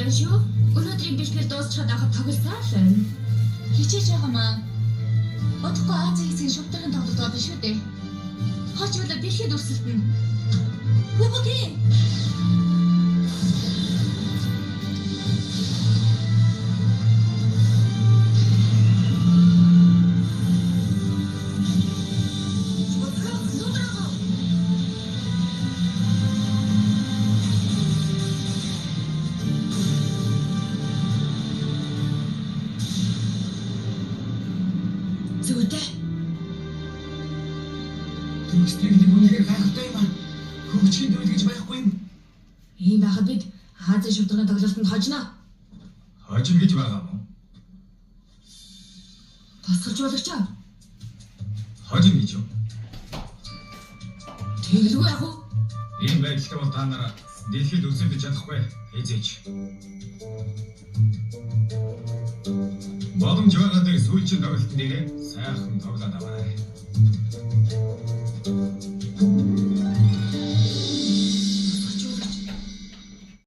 байна шүү. Өнөөдрийг бэлтгэл дуусчихад байхад тоглосон шин. Хичээж байгаамаа. Одохгүй Азийн хэсгийн шүтэрхэн тоглолт байна шүү дээ. Хооч болоо бэлхэд өрсөлдөн. Үгүй. Зүйтэй. Түнстрийг үнэхээр гайхалтай юм аа. Хөгжихийн дөрөл гэж байхгүй юм. Ийм байхад бид Азийн шүтэрхэн тоглолтод хожно. Хожим гэж байгаа юм уу? Тасгалж болох ч. Хожим гэж юу? Тэгэлгүй яах вэ? Ийм байдалтай бол та нараа дэлхийд үзүүлж чадахгүй хязээч. Боломж байгаа дээр сүүлчийн тоглолтын дээр сайхан тоглоод аваарай.